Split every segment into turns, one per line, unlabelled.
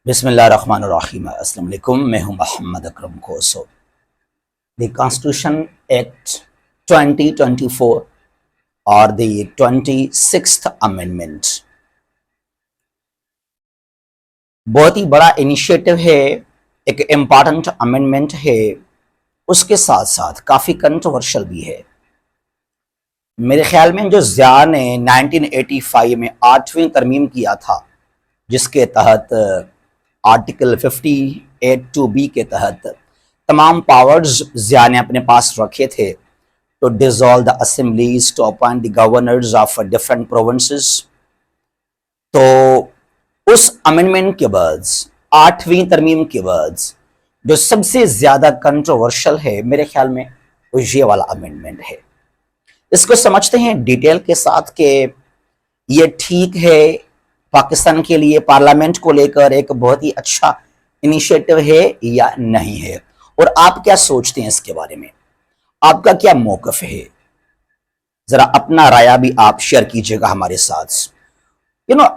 बिस्मिल्लाहिर्रहमानिर्रहीम। अस्सलाम वालेकुम। मैं हूं मोहम्मद अकरम खोसो। द कॉन्स्टिट्यूशन एक्ट 2024 और द 26th अमेंडमेंट बहुत ही बड़ा इनिशिएटिव है, एक इम्पॉर्टेंट अमेंडमेंट है। उसके साथ साथ काफ़ी कंट्रोवर्शियल भी है। मेरे ख्याल में जो ज़िया ने 1985 में 8वीं तरमीम किया था, जिसके तहत आर्टिकल 58(2)B के तहत तमाम पावर्स ज़िया ने अपने पास रखे थे, to dissolve the assemblies, to appoint the governors of different provinces. तो उस अमेंडमेंट के बाद, 8वीं तरमीम के बाद, जो सबसे ज्यादा कंट्रोवर्शियल है मेरे ख्याल में वो ये वाला अमेंडमेंट है। इसको समझते हैं डिटेल के साथ कि ये ठीक है, पाकिस्तान के लिए पार्लियामेंट को लेकर एक बहुत ही अच्छा इनिशिएटिव है या नहीं है, और आप क्या सोचते हैं इसके बारे में, आपका क्या मौकफ है। जरा अपना राय भी आप शेयर कीजिएगा हमारे साथ।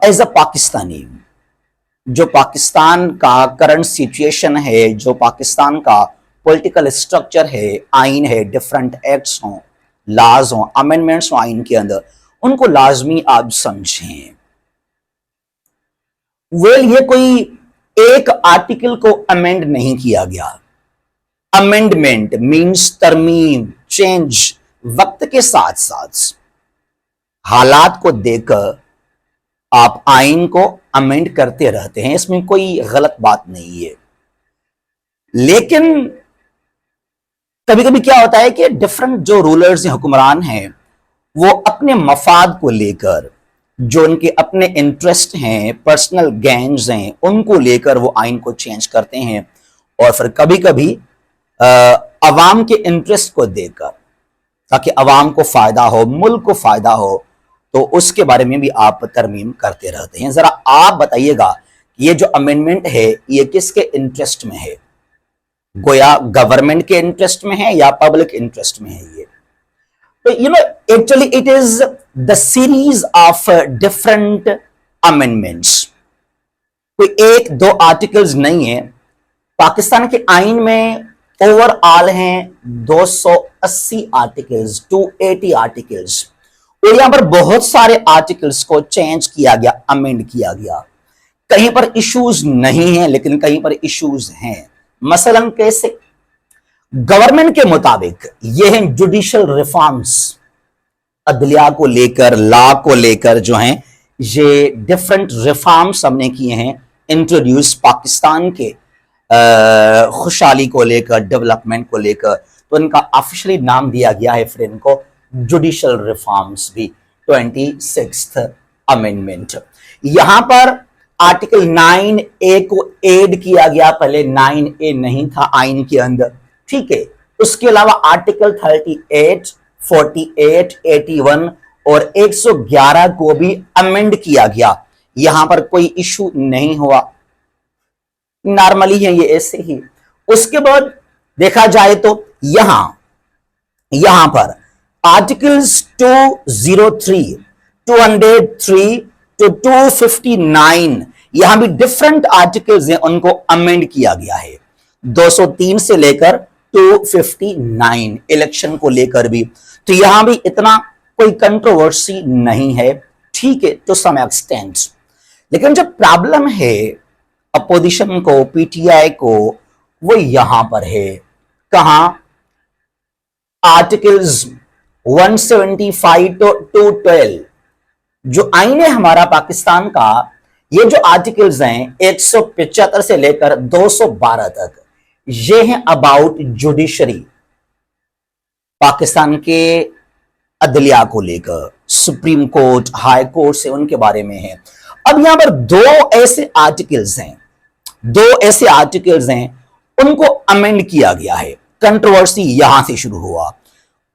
एज अ पाकिस्तानी, जो पाकिस्तान का करंट सिचुएशन है, जो पाकिस्तान का पॉलिटिकल स्ट्रक्चर है, आइन है, डिफरेंट एक्ट्स हों, लॉज हों, अमेंडमेंट्स हों आइन के अंदर, उनको लाजमी आप समझें। ये कोई एक आर्टिकल को अमेंड नहीं किया गया। अमेंडमेंट मींस तरमीम, चेंज। वक्त के साथ साथ हालात को देखकर आप आइन को अमेंड करते रहते हैं, इसमें कोई गलत बात नहीं है। लेकिन कभी कभी क्या होता है कि डिफरेंट जो रूलर्स हैं, हुक्मरान हैं, वो अपने मफाद को लेकर, जो उनके अपने इंटरेस्ट हैं, पर्सनल गेन्स हैं, उनको लेकर वो आइन को चेंज करते हैं। और फिर कभी कभी अवाम के इंटरेस्ट को देकर, ताकि अवाम को फायदा हो, मुल्क को फायदा हो, तो उसके बारे में भी आप तरमीम करते रहते हैं। जरा आप बताइएगा, ये जो अमेंडमेंट है ये किसके इंटरेस्ट में है? गोया गवर्नमेंट के इंटरेस्ट में है या पब्लिक इंटरेस्ट में है ये? तो actually it is the series of different amendments. कोई एक दो आर्टिकल्स नहीं है। पाकिस्तान के आइन में ओवरऑल हैं 280 आर्टिकल्स, 280 आर्टिकल्स, और यहां पर बहुत सारे आर्टिकल्स को चेंज किया गया, अमेंड किया गया। कहीं पर इश्यूज नहीं है, लेकिन कहीं पर इश्यूज हैं। मसलन कैसे? गवर्नमेंट के मुताबिक ये हैं जुडिशियल रिफॉर्म्स, अदलिया को लेकर, लॉ को लेकर जो हैं ये डिफरेंट रिफॉर्म्स हमने किए हैं इंट्रोड्यूस पाकिस्तान के खुशहाली को लेकर, डेवलपमेंट को लेकर। तो इनका ऑफिशियली नाम दिया गया है फिर इनको जुडिशियल रिफॉर्म्स भी, 26th अमेंडमेंट। यहां पर आर्टिकल 9A को ऐड किया गया, पहले 9A नहीं था आइन के अंदर, ठीक है। उसके अलावा आर्टिकल 38, 48, 81 और 111 को भी अमेंड किया गया। यहां पर कोई इशू नहीं हुआ, नॉर्मली है ये ऐसे ही। उसके बाद देखा जाए तो यहां पर आर्टिकल्स 203, 203 to 259, यहां भी डिफरेंट आर्टिकल्स हैं, उनको अमेंड किया गया है। 203 से लेकर 259 इलेक्शन को लेकर भी। तो यहां भी इतना कोई कंट्रोवर्सी नहीं है, ठीक है, टू सम एक्सटेंट। लेकिन जब प्रॉब्लम है अपोजिशन को, पीटीआई को, वो यहां पर है। कहां? आर्टिकल्स 175 to 212, जो आईन है हमारा पाकिस्तान का, ये जो आर्टिकल्स हैं 175 से लेकर 212 तक, ये हैं अबाउट जुडिशरी, पाकिस्तान के अदलिया को लेकर, सुप्रीम कोर्ट, हाई कोर्ट से उनके बारे में है। अब यहां पर दो ऐसे आर्टिकल्स हैं, उनको अमेंड किया गया है। कंट्रोवर्सी यहां से शुरू हुआ।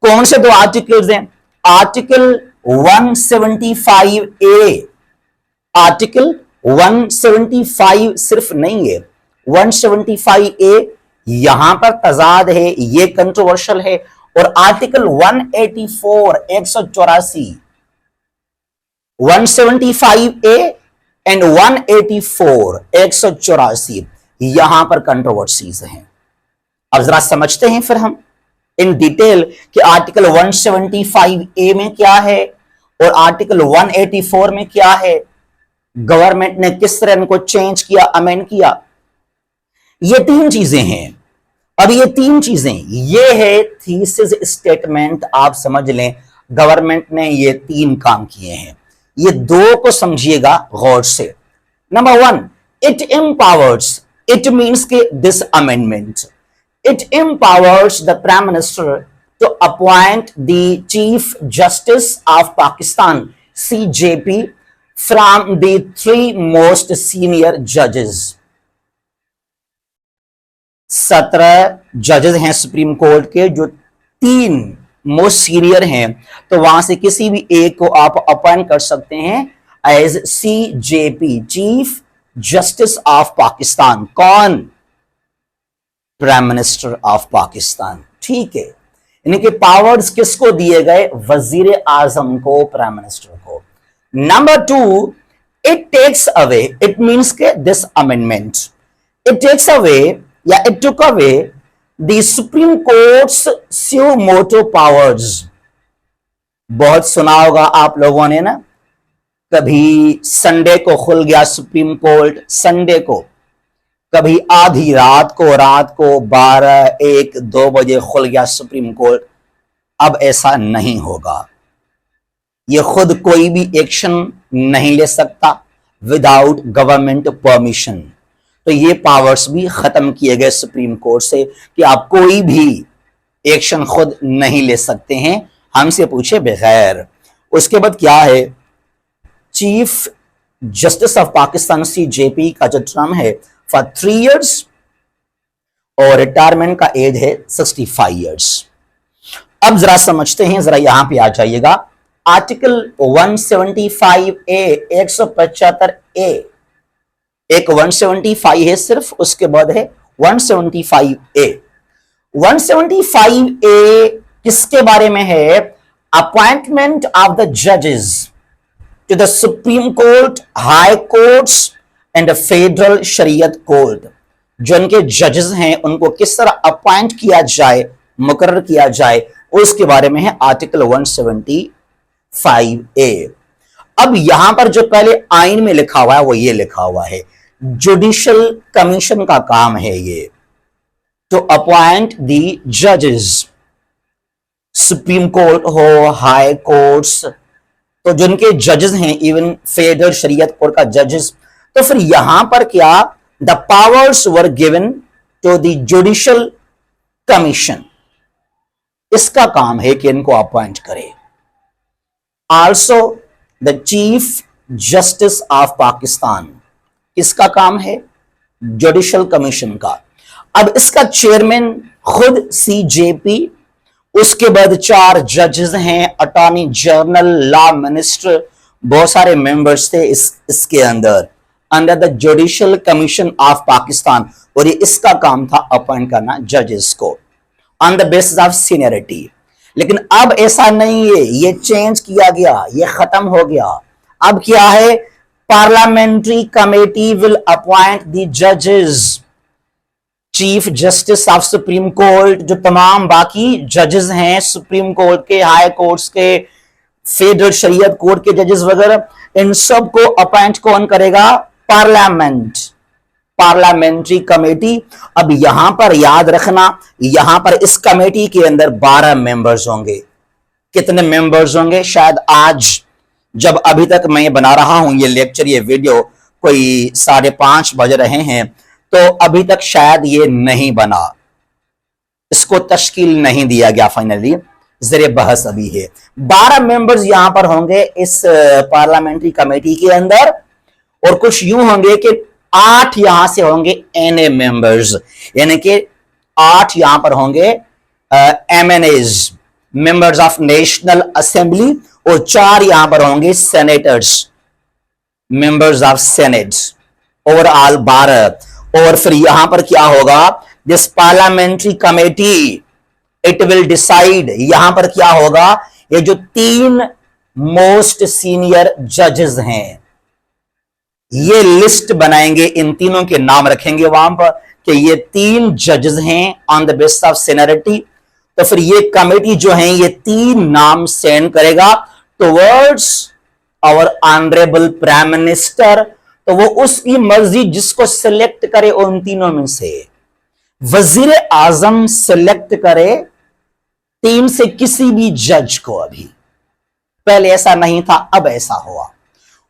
कौन से दो आर्टिकल्स हैं? आर्टिकल 175A, आर्टिकल 175 सिर्फ नहीं है, 175A यहां पर तजाद है, ये कंट्रोवर्शियल है। और आर्टिकल 184, 184, 175A एंड 184 184 यहां पर कंट्रोवर्सीज हैं। अब जरा समझते हैं फिर हम इन डिटेल कि आर्टिकल 175 ए में क्या है और आर्टिकल 184 में क्या है, गवर्नमेंट ने किस तरह इनको चेंज किया, अमेंड किया। ये तीन चीजें हैं। अब ये तीन चीजें, ये है थीसिस स्टेटमेंट, आप समझ लें गवर्नमेंट ने ये तीन काम किए हैं। ये दो को समझिएगा गौर से। Number one, it empowers, it means के this amendment, it empowers the Prime Minister to appoint the Chief Justice of Pakistan, CJP, from the three most senior judges. 17 जजेस हैं सुप्रीम कोर्ट के, जो तीन मोस्ट सीनियर हैं, तो वहां से किसी भी एक को आप अपॉइंट कर सकते हैं as CJP, chief justice of Pakistan. कौन? Prime minister of Pakistan. ठीक है, इनके पावर्स किसको दिए गए? वजीर आजम को, प्राइम मिनिस्टर को। Number two, it takes away, it means के this amendment, it takes away या it took away the supreme court's suo motu powers. बहुत सुना होगा आप लोगों ने ना, कभी संडे को खुल गया सुप्रीम कोर्ट, संडे को, कभी आधी रात को 12, 1, 2 बजे खुल गया सुप्रीम कोर्ट। अब ऐसा नहीं होगा। ये खुद कोई भी एक्शन नहीं ले सकता विदाउट गवर्नमेंट परमिशन। तो ये पावर्स भी खत्म किए गए सुप्रीम कोर्ट से कि आप कोई भी एक्शन खुद नहीं ले सकते हैं हमसे पूछे बगैर। उसके बाद क्या है, chief justice of Pakistan CJP का जो टर्म है फॉर 3 years और रिटायरमेंट का एज है 65 years। अब जरा समझते हैं, जरा यहां पे आ जाइएगा। आर्टिकल 175A 175A, एक 175 है सिर्फ, उसके बाद है 175A। 175A किसके बारे में है? अपॉइंटमेंट ऑफ द जजेस to the supreme court, high courts and federal Shariat court. जो इनके जजेस हैं उनको किस तरह अपॉइंट किया जाए, मुकर्रर किया जाए, उसके बारे में है आर्टिकल 175A। अब यहां पर जो पहले आइन में लिखा हुआ है वो ये लिखा हुआ है, जुडिशियल कमीशन का काम है ये टू अपॉइंट द जजेस, सुप्रीम कोर्ट हो, हाई कोर्ट्स, तो जिनके जजेस हैं, इवन फेडरल शरीयत कोर्ट का जजेस। तो फिर यहां पर क्या, the powers were given to the judicial commission, इसका काम है कि इनको अपॉइंट करे। Also the chief justice of Pakistan, इसका काम है जुडिशियल कमीशन का। अब इसका चेयरमैन खुद CJP, उसके बाद 4 जजेस हैं, अटॉर्नी जनरल, लॉ मिनिस्टर, बहुत सारे मेंबर्स थे इसके अंदर the judicial commission of Pakistan. और ये इसका काम था अपॉइंट करना जजेस को on the basis of seniority. लेकिन अब ऐसा नहीं है, ये चेंज किया गया, ये खत्म हो गया। अब क्या है, parliamentary committee will appoint the जजेस, chief justice of supreme court, जो तमाम बाकी जजेस हैं सुप्रीम कोर्ट के, हाई कोर्ट्स के, फेडरल शरीयत कोर्ट के जजेस वगैरह, इन सब को अपॉइंट कौन करेगा? Parliament, parliamentary committee. अब यहां पर याद रखना, यहां पर इस कमेटी के अंदर 12 मेंबर्स होंगे। कितने मेंबर्स होंगे? शायद आज जब अभी तक मैं बना रहा हूं ये लेक्चर, ये वीडियो, कोई 5:30 बज रहे हैं, तो अभी तक शायद ये नहीं बना, इसको तश्कील नहीं दिया गया फाइनली, ज़ेरे बहस अभी है। 12 मेंबर्स यहां पर होंगे इस पार्लियामेंट्री कमेटी के अंदर, और कुछ यूं होंगे कि 8 यहां से होंगे NA मेंबर्स, यानी कि 8 यहां पर होंगे MNAs, members of national assembly, और 4 यहां पर होंगे senators, members of senate, overall 12। और फिर यहां पर क्या होगा, this parliamentary committee it will decide, यहां पर क्या होगा, ये जो 3 मोस्ट सीनियर जजेस हैं, ये लिस्ट बनाएंगे, इन तीनों के नाम रखेंगे वहां पर कि ये 3 जजेस हैं on the basis of seniority. तो फिर ये कमेटी जो है ये 3 नाम सेंड करेगा towards our honourable prime minister. तो वो उसकी मर्जी जिसको सिलेक्ट करे उन तीनों में से। वजीर आजम सिलेक्ट करे 3 से किसी भी जज को। अभी पहले ऐसा नहीं था, अब ऐसा हुआ।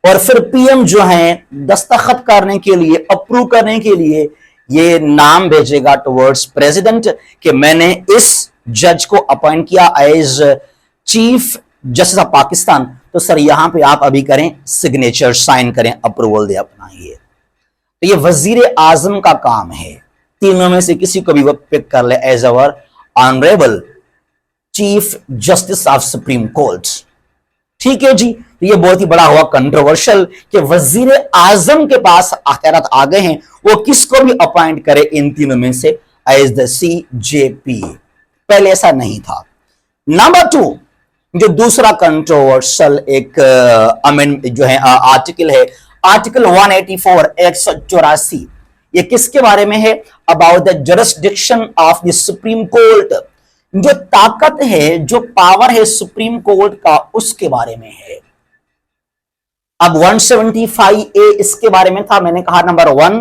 और फिर पीएम जो है दस्तखत करने के लिए, अप्रूव करने के लिए ये नाम भेजेगा टुवर्ड्स प्रेसिडेंट कि मैंने इस जज को अपॉइंट किया as chief justice of Pakistan. तो सर यहां पे आप अभी करें सिग्नेचर, साइन करें, अप्रूवल दे अपना। ये तो ये वजीर आजम का काम है। तीनों में से किसी को भी वो पिक कर ले as our honourable chief justice of supreme court. ठीक है जी। तो ये बहुत ही बड़ा हुआ कंट्रोवर्शियल कि वजीर आजम के पास अख्तियारात आ गए हैं, वो किसको भी अपॉइंट करे इन तीनों में से एज द CJP। पहले ऐसा नहीं था। नंबर 2 जो दूसरा कंट्रोवर्शियल एक अमेंड जो है आर्टिकल है, आर्टिकल 184 184। ये किसके बारे में है? About the jurisdiction of the supreme court. जो ताकत है, जो पावर है सुप्रीम कोर्ट का, उसके बारे में है। अब 175A इसके बारे में था। मैंने कहा नंबर 1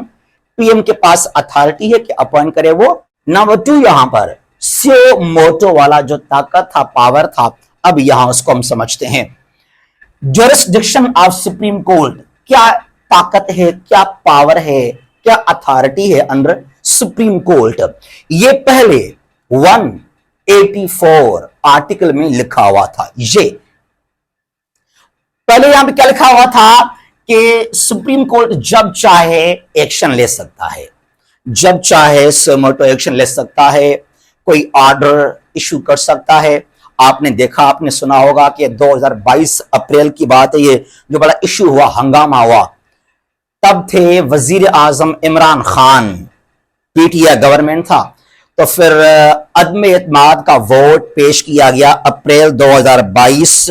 पीएम के पास अथॉरिटी है कि अपॉइंट करे वो। नंबर 2 यहां पर स्यो मोटो वाला जो ताकत था, पावर था, अब यहां उसको हम समझते हैं। जुरिस्डिक्शन ऑफ सुप्रीम कोर्ट, क्या ताकत है, क्या पावर है, क्या अथॉरिटी है अंडर सुप्रीम कोर्ट। ये पहले 184 आर्टिकल में लिखा हुआ था। ये पहले यहां पे क्या लिखा हुआ था कि सुप्रीम कोर्ट जब चाहे एक्शन ले सकता है, जब चाहे समोटो एक्शन ले सकता है, कोई ऑर्डर इशू कर सकता है। आपने देखा, आपने सुना होगा कि 2022 अप्रैल की बात है, ये जो बड़ा इशू हुआ, हंगामा हुआ, तब थे वजीर आजम इमरान खान, पीटीआई गवर्नमेंट था। तो फिर अदम एतमाद का वोट पेश किया गया अप्रैल 2022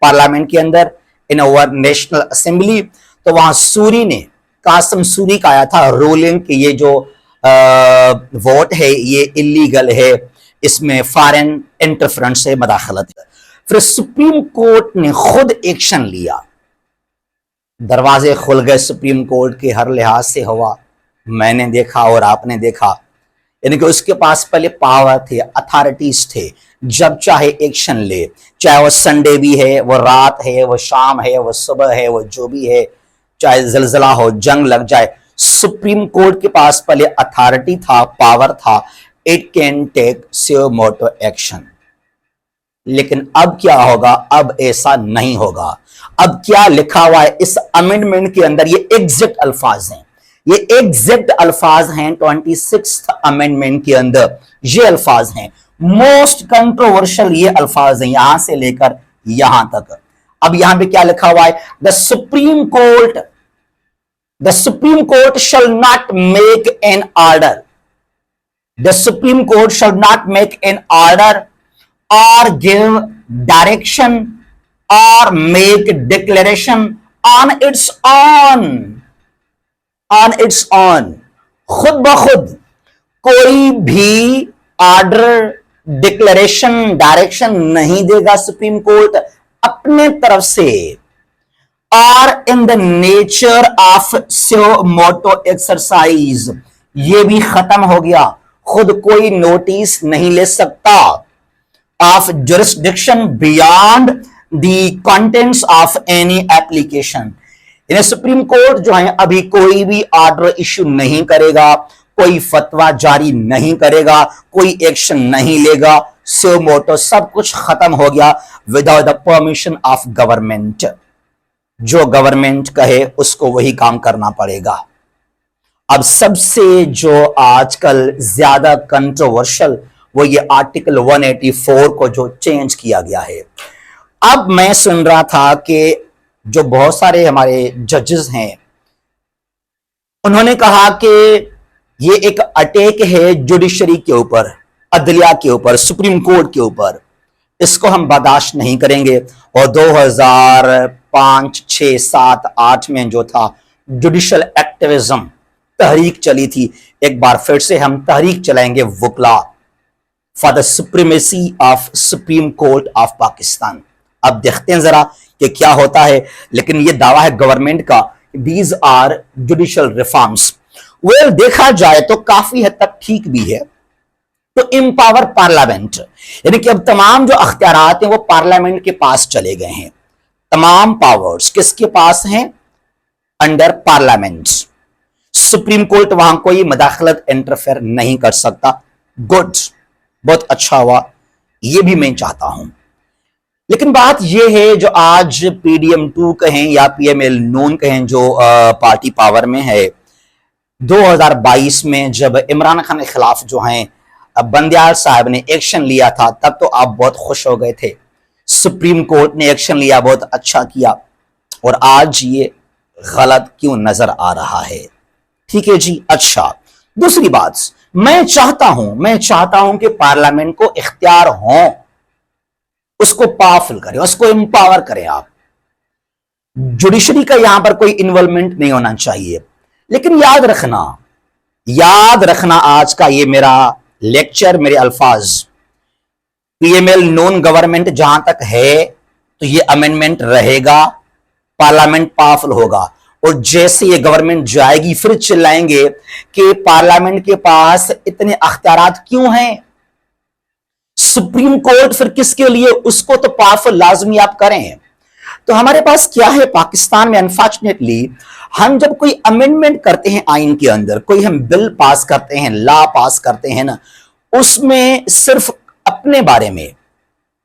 पार्लियामेंट के अंदर इन अवर नेशनल असेंबली। तो वहां सूरी ने, कासिम सूरी का आया था रूलिंग कि ये जो वोट है ये इलीगल है, इसमें फॉरेन इंटरफेरेंस से मदाखलत है। फिर सुप्रीम कोर्ट ने खुद एक्शन लिया, दरवाजे खुल गए सुप्रीम कोर्ट के हर लिहाज से हुआ। मैंने देखा और आपने देखा, यानी कि उसके पास पहले पावर थे, अथॉरिटीज थे, जब चाहे एक्शन ले, चाहे वो संडे भी है, वो रात है, वो शाम है, वो सुबह है, वो जो भी है, चाहे जलजला हो, जंग लग जाए, सुप्रीम कोर्ट के पास पहले अथॉरिटी था, पावर था, it can take suo motu action. लेकिन अब क्या होगा? अब ऐसा नहीं होगा। अब क्या लिखा हुआ है इस अमेंडमेंट के अंदर? ये एग्जैक्ट अल्फाज हैं, ये एग्जैक्ट अल्फाज हैं 26th अमेंडमेंट के अंदर ये अल्फाज हैं। मोस्ट कंट्रोवर्शियल ये अल्फाज हैं यहां से लेकर यहां तक। अब यहां पे क्या लिखा हुआ है? The supreme court shall not make an order, the supreme court shall not make an order or give direction or make declaration on its own, खुद ब खुद कोई भी ऑर्डर, डिक्लेरेशन, डायरेक्शन नहीं देगा सुप्रीम कोर्ट अपने तरफ से। और in the nature of suo motu exercise, ये भी खत्म हो गया। खुद कोई नोटिस नहीं ले सकता of jurisdiction beyond the contents of any application। यानी सुप्रीम कोर्ट जो है अभी कोई भी ऑर्डर इश्यू नहीं करेगा, कोई फतवा जारी नहीं करेगा, कोई एक्शन नहीं लेगा। सो मोटो सब कुछ खत्म हो गया without the permission of government. जो गवर्नमेंट कहे उसको वही काम करना पड़ेगा। अब सबसे जो आजकल ज्यादा कंट्रोवर्शियल वो ये आर्टिकल 184 को जो चेंज किया गया है। अब मैं सुन रहा था कि जो बहुत सारे हमारे जजेस हैं उन्होंने कहा कि ये एक अटैक है जुडिशरी के ऊपर, अदलिया के ऊपर, सुप्रीम कोर्ट के ऊपर, इसको हम बर्दाश्त नहीं करेंगे। और 2005, 6, 7, 8 में जो था जुडिशल एक्टिविज्म, तहरीक चली थी। एक बार फिर से हम तहरीक चलाएंगे वुकला for the supremacy of supreme court of Pakistan. अब देखते हैं जरा कि क्या होता है, लेकिन यह दावा है गवर्नमेंट का, these are judicial reforms. Well, देखा जाए तो काफी हद तक ठीक भी है। तो एम्पावर पार्लियामेंट, यानी कि अब तमाम जो अख्तियारात हैं वो पार्लियामेंट के पास चले गए हैं। तमाम पावर्स किसके पास हैं? Under parliament. सुप्रीम कोर्ट वहां कोई मदाखलत इंटरफेयर नहीं कर सकता। गुड, बहुत अच्छा हुआ, ये भी मैं चाहता हूं। लेकिन बात यह है, जो आज PDM2 कहें या PML नून कहें, जो पार्टी पावर में है, 2022 में जब इमरान खान के खिलाफ जो हैं बंदियाल साहब ने एक्शन लिया था, तब तो आप बहुत खुश हो गए थे। सुप्रीम कोर्ट ने एक्शन लिया, बहुत अच्छा किया, और आज ये गलत क्यों नजर आ रहा है? ठीक है जी। अच्छा, दूसरी बात, मैं चाहता हूं कि पार्लियामेंट को इख्तियार हो, उसको पावरफुल करें, उसको एम्पावर करें आप। जुडिशरी का यहां पर कोई इन्वॉल्वमेंट नहीं होना चाहिए। लेकिन याद रखना आज का ये मेरा लेक्चर, मेरे अल्फाज, PML नॉन गवर्नमेंट जहां तक है तो ये अमेंडमेंट रहेगा, पार्लियामेंट पावरफुल होगा। और जैसे ये गवर्नमेंट जाएगी फिर चिल्लाएंगे कि पार्लियामेंट के पास इतने अख्तियारात क्यों हैं, सुप्रीम कोर्ट फिर किसके लिए? उसको तो पावरफुल लाजमी आप करें। तो हमारे पास क्या है पाकिस्तान में, अनफॉर्चुनेटली हम जब कोई अमेंडमेंट करते हैं आइन के अंदर, कोई हम बिल पास करते हैं, लॉ पास करते हैं ना, उसमें सिर्फ अपने बारे में,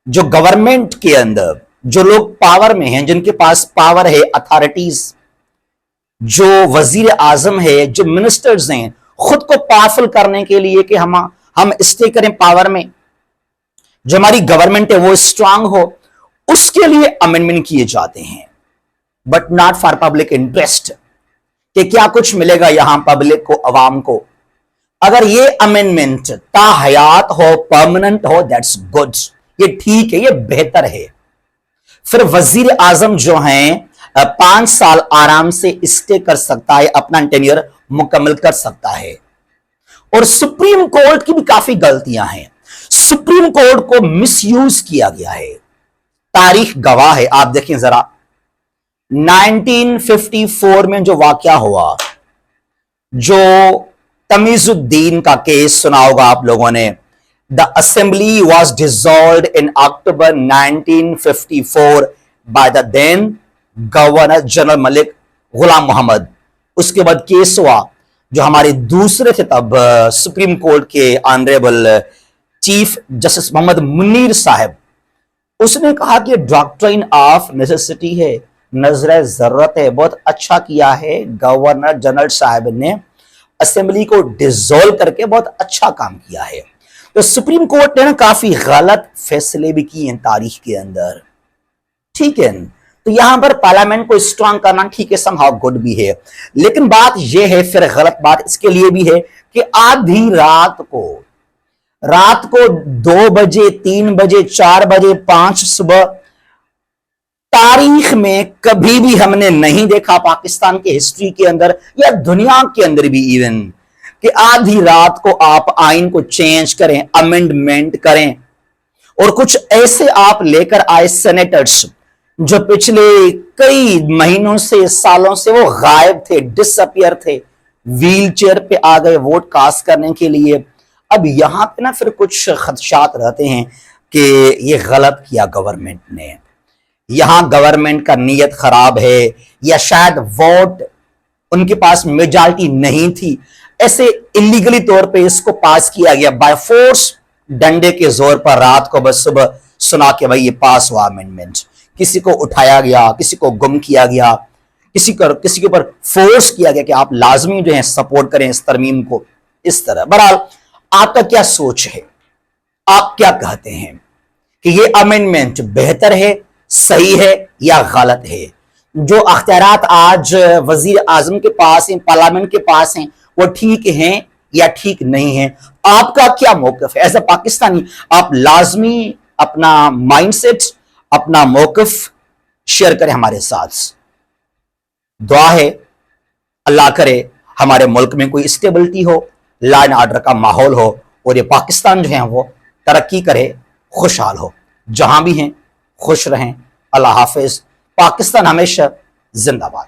जो गवर्नमेंट के अंदर जो लोग पावर में हैं, जिनके पास पावर है, अथॉरिटीज, जो वजीर आजम है, जो मिनिस्टर्स हैं, खुद को पावरफुल करने के लिए कि हम स्टे करें पावर में, जो हमारी गवर्नमेंट है वो स्ट्रांग हो, उसके लिए अमेंडमेंट किए जाते हैं, but not for public interest, कि क्या कुछ मिलेगा यहां पब्लिक को, अवाम को। अगर ये अमेंडमेंट ताहयात हो, परमानेंट हो, दैट्स गुड, ये ठीक है, ये बेहतर है। फिर वजीर आजम जो हैं 5 साल आराम से स्टे कर सकता है, अपना टेन्योर मुकम्मल कर सकता है। और सुप्रीम कोर्ट की भी काफी गलतियां हैं, सुप्रीम कोर्ट को मिसयूज किया गया है। तारीख गवाह है, आप देखें जरा, 1954 में जो वाकया हुआ, जो तमीजुद्दीन का केस सुना होगा आप लोगों ने, the assembly was dissolved in October 1954 by the then governor general Malik Ghulam Mohammad. उसके बाद केस हुआ, जो हमारे दूसरे थे तब सुप्रीम कोर्ट के honourable chief justice Mohammad Munir sahab, उसने कहा कि डॉक्ट्रिन ऑफ नेसेसिटी है, नजर जरूरत है। बहुत अच्छा किया है गवर्नर जनरल साहब ने, असेंबली को डिसॉल्व करके बहुत अच्छा काम किया है। तो सुप्रीम कोर्ट ने ना काफी गलत फैसले भी किए हैं तारीख के अंदर, ठीक है। तो यहां पर पार्लियामेंट को स्ट्रांग करना ठीक है, समहाउ गुड भी है। लेकिन बात यह है, फिर गलत बात इसके लिए भी है कि आधी रात को 2 बजे, 3 बजे, 4 बजे, 5 सुबह, तारीख में कभी भी हमने नहीं देखा पाकिस्तान के हिस्ट्री के अंदर या दुनिया के अंदर भी इवन, कि आधी रात को आप आइन को चेंज करें, अमेंडमेंट करें। और कुछ ऐसे आप लेकर आए सेनेटर्स जो पिछले कई महीनों से, सालों से वो गायब थे, डिसअपियर थे, व्हील चेयर पे आ गए वोट कास्ट करने के लिए। अब यहां पे ना फिर कुछ खदशात रहते हैं कि ये गलत किया गवर्नमेंट ने, यहां गवर्नमेंट का नीयत खराब है, या शायद वोट उनके पास मेजॉरिटी नहीं थी, ऐसे इलीगली तौर पे इसको पास किया गया बाय फोर्स, डंडे के जोर पर, रात को बस सुबह सुना के भाई ये पास हुआ अमेंडमेंट। किसी को उठाया गया, किसी को गुम किया गया, किसी के ऊपर फोर्स किया गया कि आप लाजमी जो है सपोर्ट करें इस तरमीम को, इस तरह। बहरहाल आपका क्या सोच है, आप क्या कहते हैं कि ये अमेंडमेंट बेहतर है, सही है या गलत है? जो अख्तियारात आज वजीर आजम के पास हैं, पार्लियामेंट के पास हैं, वो ठीक हैं या ठीक नहीं है? आपका क्या मौकफ है एज ए पाकिस्तानी? आप लाजमी अपना माइंडसेट, अपना मौकफ शेयर करें हमारे साथ। दुआ है अल्लाह करे हमारे मुल्क में कोई स्टेबिलिटी हो, लॉ एंड ऑर्डर का माहौल हो और ये पाकिस्तान जो है वो तरक्की करे, खुशहाल हो। जहां भी हैं खुश रहें। अल्लाह हाफिज। पाकिस्तान हमेशा जिंदाबाद।